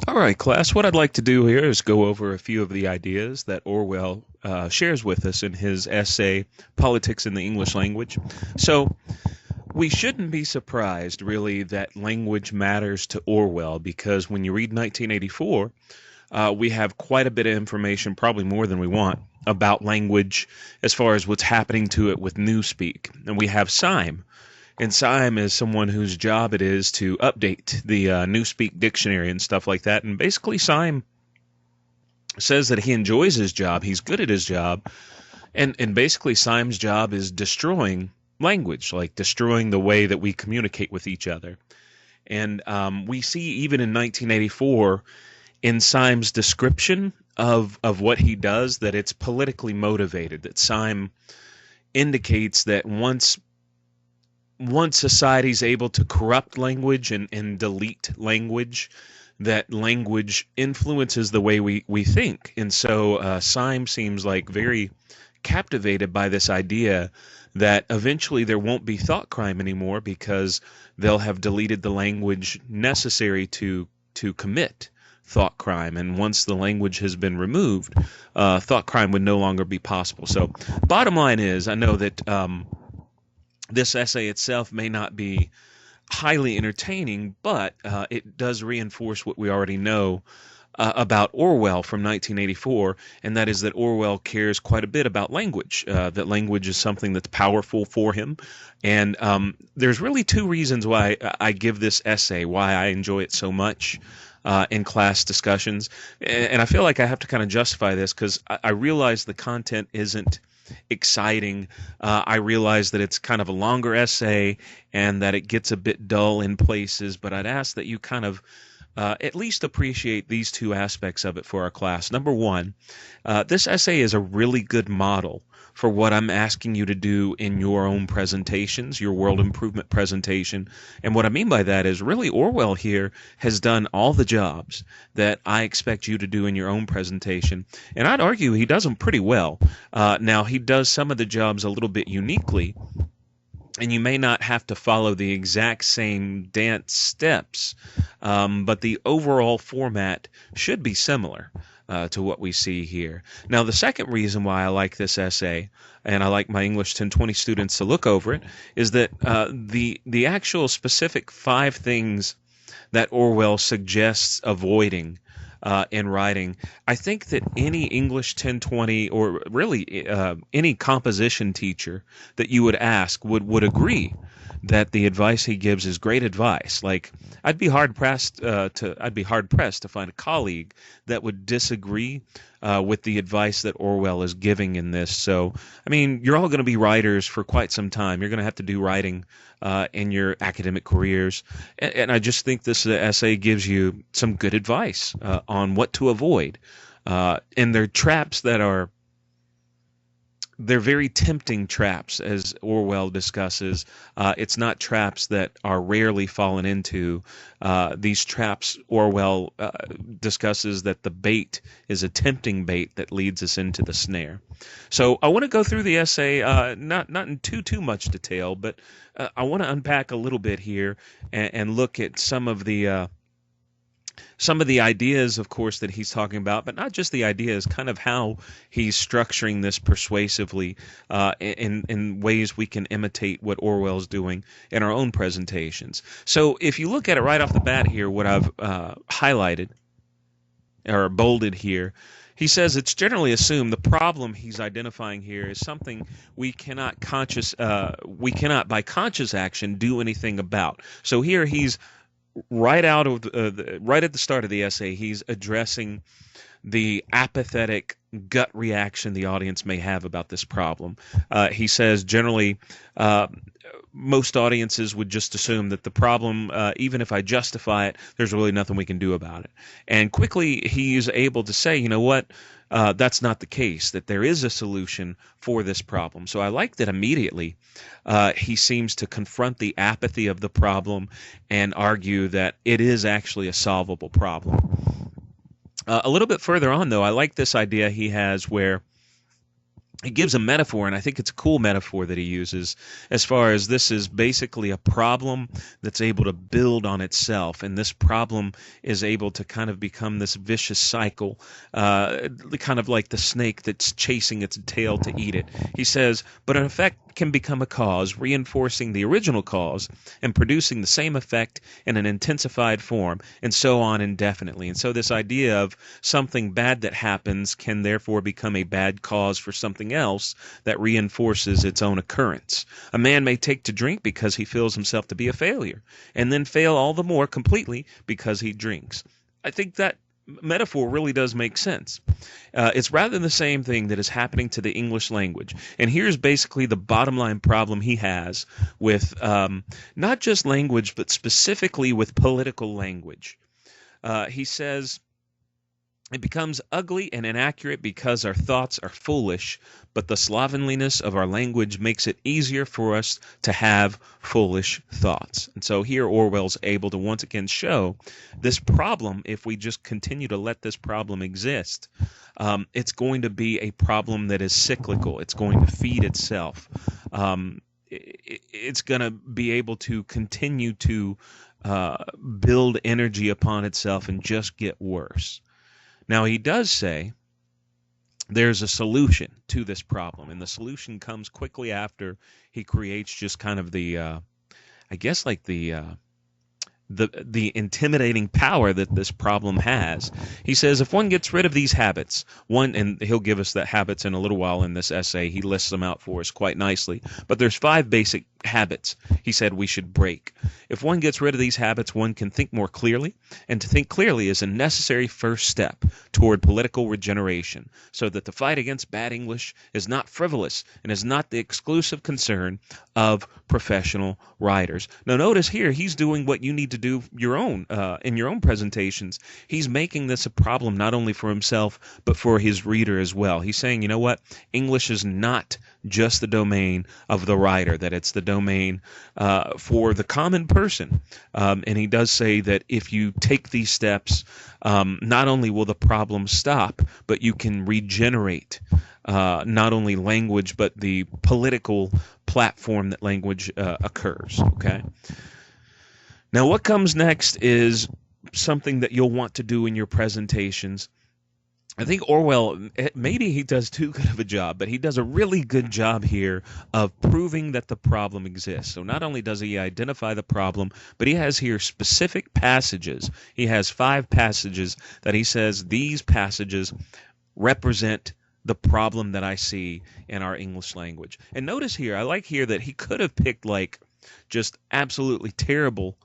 All right, class. What I'd like to do here is go over a few of the ideas that Orwell shares with us in his essay, Politics in the English Language. So, we shouldn't be surprised, really, that language matters to Orwell because when you read 1984, we have quite a bit of information, probably more than we want, about language as far as what's happening to it with Newspeak. And we have Syme, and Syme is someone whose job it is to update the Newspeak dictionary and stuff like that. And basically, Syme says that he enjoys his job, he's good at his job, and basically, Syme's job is destroying language, like destroying the way that we communicate with each other. And we see even in 1984, in Syme's description of what he does, that it's politically motivated. That Syme indicates that once society's able to corrupt language and delete language, that language influences the way we think. And so Syme seems like very captivated by this idea that eventually there won't be thought crime anymore because they'll have deleted the language necessary to commit thought crime. And once the language has been removed, thought crime would no longer be possible. So bottom line is, I know that this essay itself may not be highly entertaining, but it does reinforce what we already know about Orwell from 1984, and that is that Orwell cares quite a bit about language, that language is something that's powerful for him. And there's really two reasons why I give this essay, why I enjoy it so much in class discussions. And I feel like I have to kind of justify this because I realize the content isn't exciting. I realize that it's kind of a longer essay and that it gets a bit dull in places, but I'd ask that you kind of at least appreciate these two aspects of it for our class. Number one, this essay is a really good model for what I'm asking you to do in your own presentations, your world improvement presentation. And what I mean by that is really Orwell here has done all the jobs that I expect you to do in your own presentation. And I'd argue he does them pretty well. Now, he does some of the jobs a little bit uniquely, and you may not have to follow the exact same dance steps, but the overall format should be similar to what we see here. Now, the second reason why I like this essay, and I like my English 1020 students to look over it, is that the actual specific 5 things that Orwell suggests avoiding in writing. I think that any English 1020 or really any composition teacher that you would ask would agree that the advice he gives is great advice. Like I'd be hard pressed to find a colleague that would disagree with the advice that Orwell is giving in this. So, I mean, you're all going to be writers for quite some time. You're going to have to do writing in your academic careers, and I just think this essay gives you some good advice on what to avoid. And they're traps that are they're very tempting traps, as Orwell discusses. It's not traps that are rarely fallen into. These traps, Orwell discusses that the bait is a tempting bait that leads us into the snare. So I want to go through the essay, not in too much detail, but I want to unpack a little bit here and look at some of the ideas, of course, that he's talking about, but not just the ideas, kind of how he's structuring this persuasively in ways we can imitate what Orwell's doing in our own presentations. So if you look at it right off the bat here, what I've highlighted or bolded here, he says it's generally assumed the problem he's identifying here is something we cannot by conscious action do anything about. So here he's right at the start of the essay, he's addressing the apathetic gut reaction the audience may have about this problem. He says generally, most audiences would just assume that the problem, even if I justify it, there's really nothing we can do about it. And quickly, he's able to say, you know what? That's not the case, that there is a solution for this problem. So I like that immediately he seems to confront the apathy of the problem and argue that it is actually a solvable problem. A little bit further on, though, I like this idea he has where he gives a metaphor, and I think it's a cool metaphor that he uses as far as this is basically a problem that's able to build on itself, and this problem is able to kind of become this vicious cycle, kind of like the snake that's chasing its tail to eat it. He says, but an effect can become a cause, reinforcing the original cause and producing the same effect in an intensified form, and so on indefinitely. And so this idea of something bad that happens can therefore become a bad cause for something else that reinforces its own occurrence. A man may take to drink because he feels himself to be a failure, and then fail all the more completely because he drinks. I think that metaphor really does make sense. It's rather the same thing that is happening to the English language. And here's basically the bottom line problem he has with not just language, but specifically with political language. He says, it becomes ugly and inaccurate because our thoughts are foolish, but the slovenliness of our language makes it easier for us to have foolish thoughts. And so here Orwell's able to once again show this problem. If we just continue to let this problem exist, it's going to be a problem that is cyclical. It's going to feed itself. It's going to be able to continue to build energy upon itself and just get worse. Now, he does say there's a solution to this problem, and the solution comes quickly after he creates just kind of the, I guess, like the intimidating power that this problem has. He says if one gets rid of these habits, and he'll give us that habits in a little while in this essay. He lists them out for us quite nicely. But there's 5 basic habits he said we should break. If one gets rid of these habits, one can think more clearly, and to think clearly is a necessary first step toward political regeneration, so that the fight against bad English is not frivolous and is not the exclusive concern of professional writers. Now notice here he's doing what you need to do your own in your own presentations. He's making this a problem not only for himself but for his reader as well. He's saying, you know what? English is not just the domain of the writer, that it's the domain for the common person. And he does say that if you take these steps, not only will the problem stop, but you can regenerate not only language, but the political platform that language occurs. Okay. Now, what comes next is something that you'll want to do in your presentations. I think Orwell, maybe he does too good of a job, but he does a really good job here of proving that the problem exists. So not only does he identify the problem, but he has here specific passages. He has 5 passages that he says these passages represent the problem that I see in our English language. And notice here, I like here that he could have picked like just absolutely terrible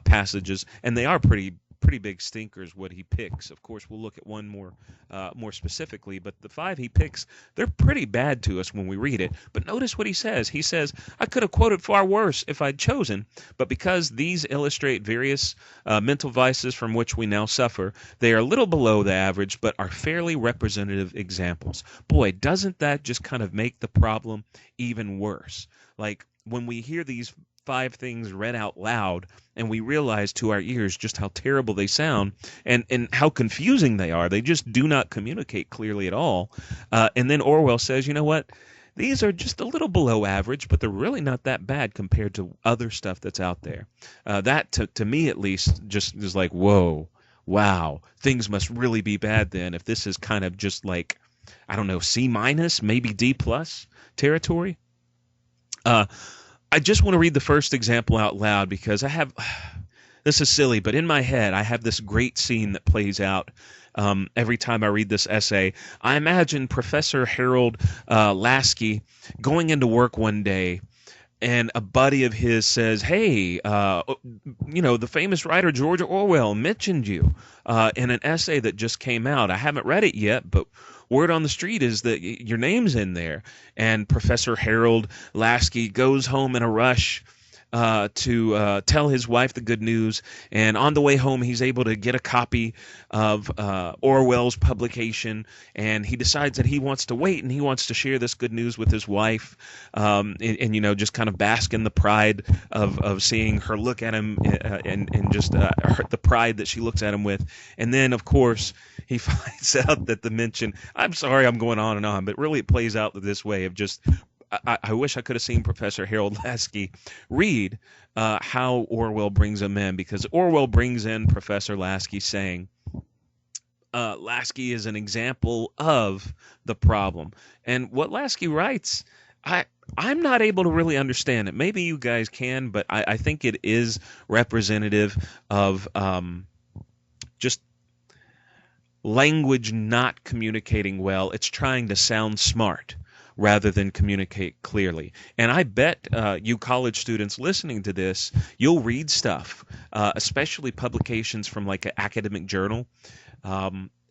passages, and they are pretty big stinkers what he picks. Of course, we'll look at one more specifically, but the 5 he picks, they're pretty bad to us when we read it. But notice what he says. He says, I could have quoted far worse if I'd chosen, but because these illustrate various mental vices from which we now suffer, they are a little below the average, but are fairly representative examples. Boy, doesn't that just kind of make the problem even worse? Like, when we hear these 5 things read out loud and we realize to our ears just how terrible they sound and how confusing they are. They just do not communicate clearly at all. And then Orwell says, you know what? These are just a little below average, but they're really not that bad compared to other stuff that's out there. That, to me at least, just is like, whoa, wow, things must really be bad then if this is kind of just like, I don't know, C-, maybe D+ territory. I just want to read the first example out loud because I have, this is silly, but in my head I have this great scene that plays out every time I read this essay. I imagine Professor Harold Lasky going into work one day, and a buddy of his says, hey, the famous writer George Orwell mentioned you in an essay that just came out. I haven't read it yet, but word on the street is that your name's in there. And Professor Harold Lasky goes home in a rush, to tell his wife the good news. And on the way home, he's able to get a copy of Orwell's publication, and he decides that he wants to wait and he wants to share this good news with his wife, and just kind of bask in the pride of seeing her look at him, and just the pride that she looks at him with. And then, of course, he finds out that the mention, I'm sorry I'm going on and on, but really it plays out this way of just, I wish I could have seen Professor Harold Lasky read how Orwell brings him in, because Orwell brings in Professor Lasky saying, Lasky is an example of the problem. And what Lasky writes, I'm not able to really understand it. Maybe you guys can, but I think it is representative of just language not communicating well. It's trying to sound smart rather than communicate clearly. And I bet you college students listening to this, you'll read stuff, especially publications from like an academic journal.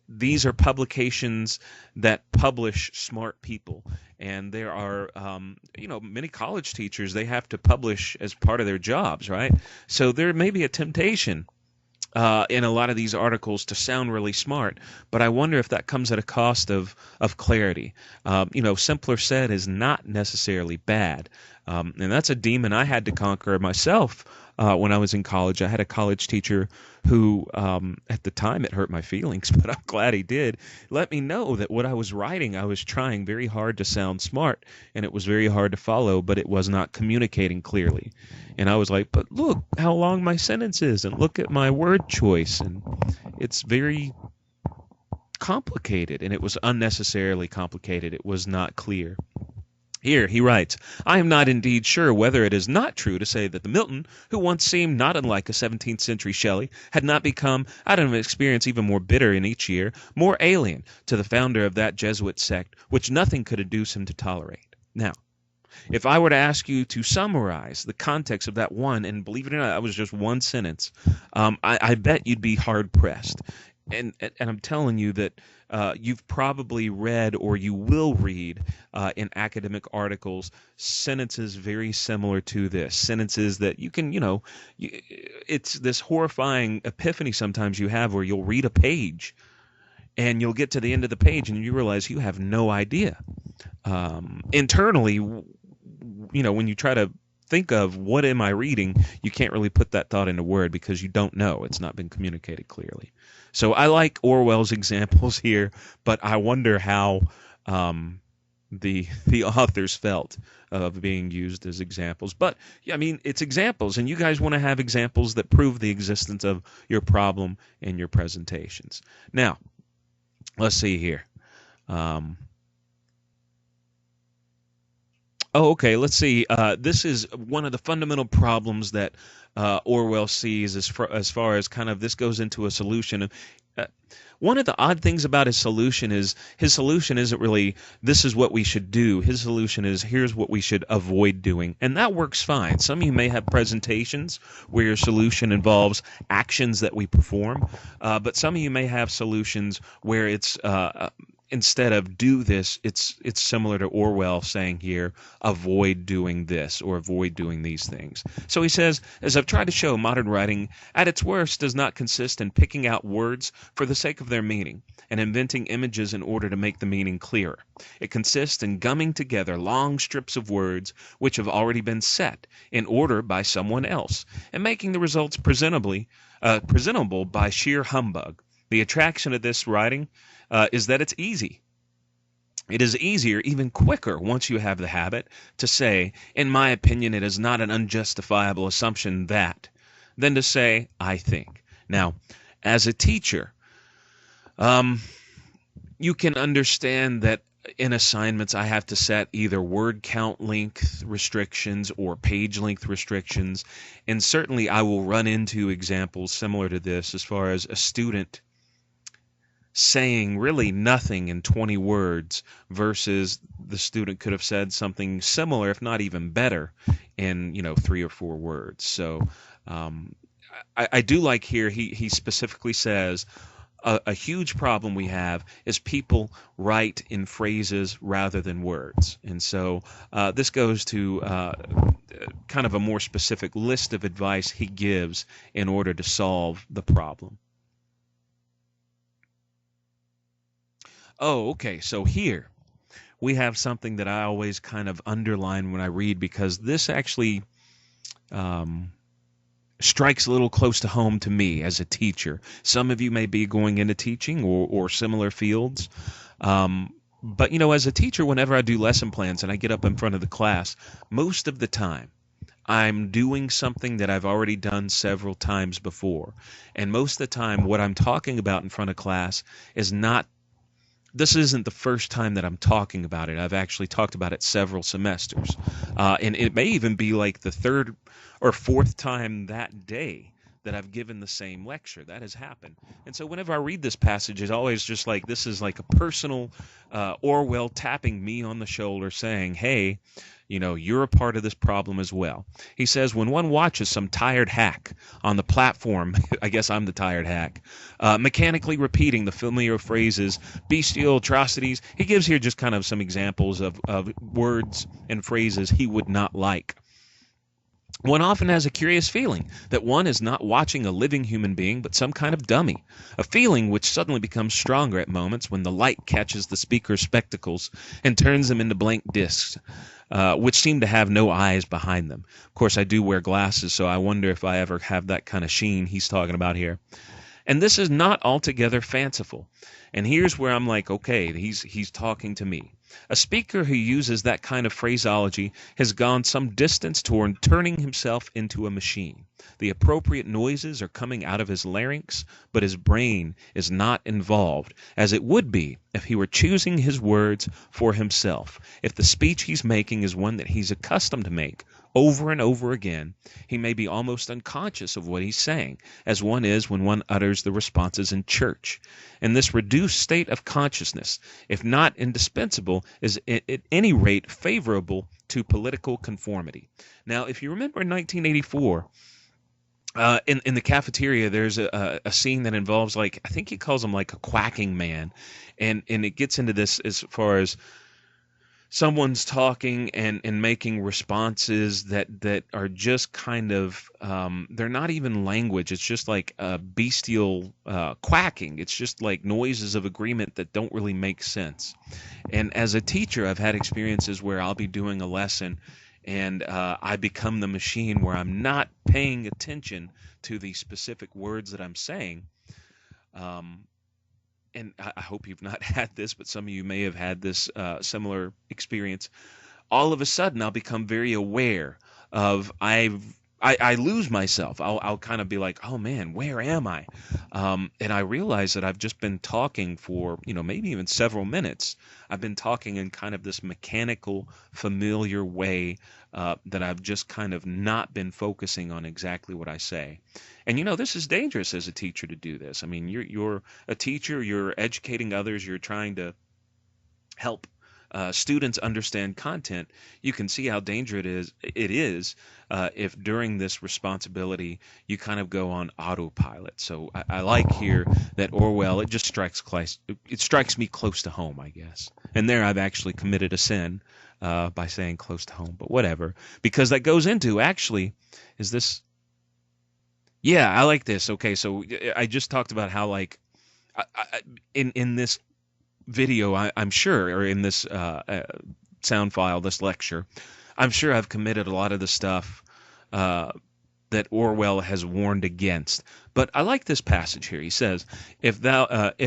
These are publications that publish smart people. And there are, many college teachers, they have to publish as part of their jobs, right? So there may be a temptation in a lot of these articles to sound really smart, but I wonder if that comes at a cost of clarity. Simpler said is not necessarily bad, and that's a demon I had to conquer myself when I was in college. I had a college teacher who, at the time, it hurt my feelings, but I'm glad he did, let me know that what I was writing, I was trying very hard to sound smart, and it was very hard to follow, but it was not communicating clearly. And I was like, but look how long my sentence is, and look at my word choice, and it's very complicated, and it was unnecessarily complicated. It was not clear. Here he writes, I am not indeed sure whether it is not true to say that the Milton, who once seemed not unlike a 17th century Shelley, had not become, out of an experience even more bitter in each year, more alien to the founder of that Jesuit sect, which nothing could induce him to tolerate. Now, if I were to ask you to summarize the context of that one, and believe it or not, that was just one sentence, I bet you'd be hard-pressed. And I'm telling you that you've probably read or you will read in academic articles sentences very similar to this. Sentences that you can, it's this horrifying epiphany sometimes you have where you'll read a page and you'll get to the end of the page and you realize you have no idea. Internally, when you try to think of what am I reading, you can't really put that thought into word because you don't know. It's not been communicated clearly. So I like Orwell's examples here, but I wonder how the authors felt of being used as examples. But yeah, I mean, it's examples, and you guys want to have examples that prove the existence of your problem in your presentations. Now, let's see here. Let's see. This is one of the fundamental problems that Orwell sees as far as kind of this goes into a solution. One of the odd things about his solution isn't really, this is what we should do. His solution is, here's what we should avoid doing. And that works fine. Some of you may have presentations where your solution involves actions that we perform, but some of you may have solutions where it's instead of do this, it's similar to Orwell saying here, avoid doing this or avoid doing these things. So he says, as I've tried to show, modern writing at its worst does not consist in picking out words for the sake of their meaning and inventing images in order to make the meaning clearer. It consists in gumming together long strips of words which have already been set in order by someone else and making the results presentable by sheer humbug. The attraction of this writing is that it's easy. It is easier, even quicker, once you have the habit, to say, in my opinion, it is not an unjustifiable assumption that, than to say, I think. Now, as a teacher, you can understand that in assignments I have to set either word count length restrictions or page length restrictions, and certainly I will run into examples similar to this as far as a student saying really nothing in 20 words versus the student could have said something similar, if not even better, in 3 or 4 words. So I do like here he specifically says a huge problem we have is people write in phrases rather than words. And so this goes to kind of a more specific list of advice he gives in order to solve the problem. Oh, okay. So here we have something that I always kind of underline when I read, because this actually um, strikes a little close to home to me as a teacher. Some of you may be going into teaching or similar fields. But, as a teacher, whenever I do lesson plans and I get up in front of the class, most of the time I'm doing something that I've already done several times before. And most of the time, what I'm talking about in front of class is not this isn't the first time that I'm talking about it. I've actually talked about it several semesters. And it may even be like the third or fourth time that day that I've given the same lecture. That has happened. And so whenever I read this passage, it's always just like this is like a personal Orwell tapping me on the shoulder saying, hey, you're a part of this problem as well. He says, when one watches some tired hack on the platform, I guess I'm the tired hack, mechanically repeating the familiar phrases, bestial atrocities, he gives here just kind of some examples of words and phrases he would not like. One often has a curious feeling that one is not watching a living human being but some kind of dummy, a feeling which suddenly becomes stronger at moments when the light catches the speaker's spectacles and turns them into blank discs, which seem to have no eyes behind them. Of course, I do wear glasses, so I wonder if I ever have that kind of sheen he's talking about here. And this is not altogether fanciful. And here's where I'm like, okay, he's talking to me. A speaker who uses that kind of phraseology has gone some distance toward turning himself into a machine. The appropriate noises are coming out of his larynx, but his brain is not involved, as it would be if he were choosing his words for himself. If the speech he's making is one that he's accustomed to make over and over again, he may be almost unconscious of what he's saying, as one is when one utters the responses in church. And this reduced state of consciousness, if not indispensable, is at any rate favorable to political conformity. Now, if you remember in 1984, in the cafeteria, there's a scene that involves, like, I think he calls him like a quacking man, and it gets into this as far as someone's talking and making responses that are just kind of they're not even language. It's just like bestial quacking. It's just like noises of agreement that don't really make sense. And as a teacher, I've had experiences where I'll be doing a lesson and I become the machine where I'm not paying attention to the specific words that I'm saying. And I hope you've not had this, but some of you may have had this similar experience. All of a sudden, I'll become very aware of I lose myself. I'll kind of be like, oh man, where am I? And I realize that I've just been talking for, maybe even several minutes. I've been talking in kind of this mechanical, familiar way that I've just kind of not been focusing on exactly what I say. And this is dangerous as a teacher to do this. I mean, you're a teacher, you're educating others, you're trying to help students understand content. You can see how dangerous it is if during this responsibility you kind of go on autopilot. So I like here that Orwell, it strikes me close to home, I guess. And there I've actually committed a sin by saying close to home, but whatever, because that goes into actually, is this? Yeah, I like this. Okay, so I just talked about how, like, in this video, I'm sure, or in this sound file, this lecture, I'm sure I've committed a lot of the stuff that Orwell has warned against. But I like this passage here. He says, if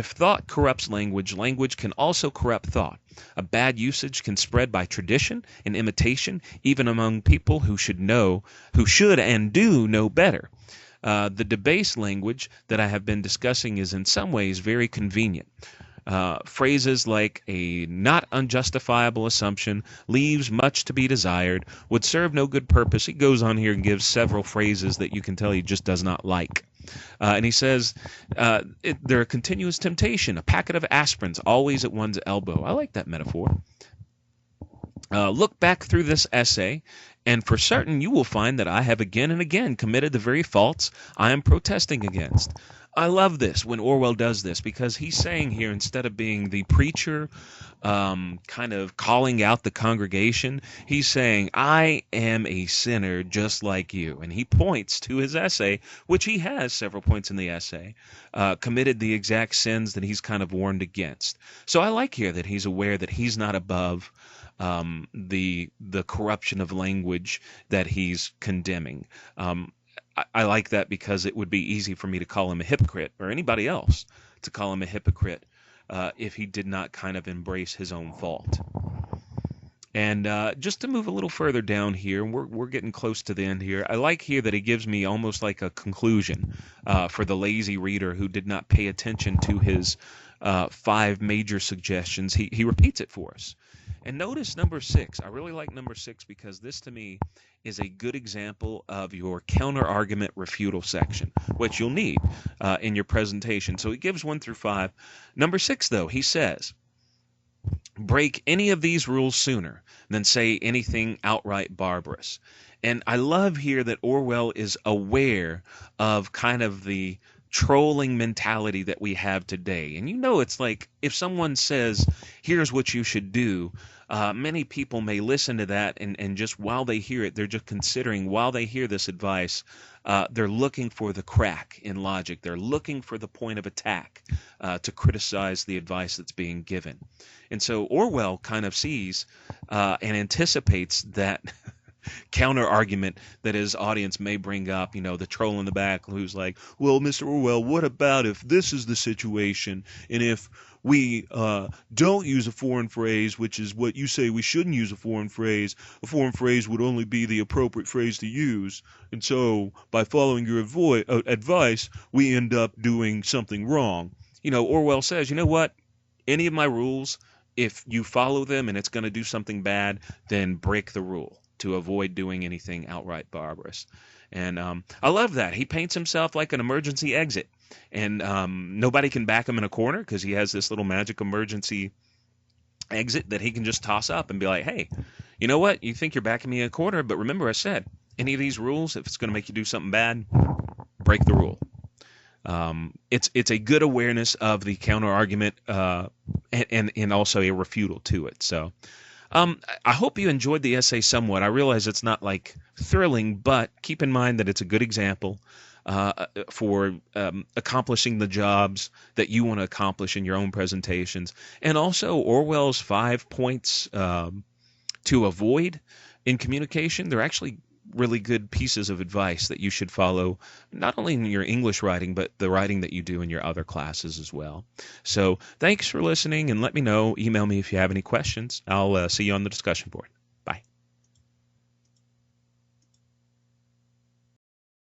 thought corrupts language, language can also corrupt thought. A bad usage can spread by tradition and imitation, even among people who should and do know better. The debased language that I have been discussing is in some ways very convenient. Phrases like a not unjustifiable assumption, leaves much to be desired, would serve no good purpose. He goes on here and gives several phrases that you can tell he just does not like. And he says, they're a continuous temptation, a packet of aspirins always at one's elbow. I like that metaphor. Look back through this essay, and for certain you will find that I have again and again committed the very faults I am protesting against. I love this when Orwell does this because he's saying here, instead of being the preacher, kind of calling out the congregation, he's saying, I am a sinner just like you. And he points to his essay, which he has several points in the essay, committed the exact sins that he's kind of warned against. So I like here that he's aware that he's not above the corruption of language that he's condemning. I like that because it would be easy for me to call him a hypocrite, or anybody else to call him a hypocrite, if he did not kind of embrace his own fault. And just to move a little further down here, we're getting close to the end here. I like here that he gives me almost like a conclusion for the lazy reader who did not pay attention to his 5 major suggestions. He repeats it for us. And notice number 6. I really like number 6 because this to me is a good example of your counter-argument refutal section, which you'll need in your presentation. So he gives 1 through 5. Number 6, though, he says, break any of these rules sooner than say anything outright barbarous. And I love here that Orwell is aware of kind of the trolling mentality that we have today. And it's like if someone says, here's what you should do, many people may listen to that and just while they hear it, they're just considering, while they hear this advice, they're looking for the crack in logic. They're looking for the point of attack to criticize the advice that's being given. And so Orwell kind of sees and anticipates that counter argument that his audience may bring up, the troll in the back who's like, well, Mr. Orwell, what about if this is the situation and if we don't use a foreign phrase, which is what you say we shouldn't use a foreign phrase would only be the appropriate phrase to use. And so by following your advice, we end up doing something wrong. Orwell says, you know what? Any of my rules, if you follow them and it's going to do something bad, then break the rule to avoid doing anything outright barbarous. And I love that. He paints himself like an emergency exit. And nobody can back him in a corner because he has this little magic emergency exit that he can just toss up and be like, hey, you know what? You think you're backing me in a corner, but remember I said, any of these rules, if it's going to make you do something bad, break the rule. It's a good awareness of the counter argument and also a refutal to it. So I hope you enjoyed the essay somewhat. I realize it's not like thrilling, but keep in mind that it's a good example for accomplishing the jobs that you want to accomplish in your own presentations. And also Orwell's 5 points to avoid in communication. They're actually really good pieces of advice that you should follow, not only in your English writing, but the writing that you do in your other classes as well. So thanks for listening, and let me know. Email me if you have any questions. I'll see you on the discussion board.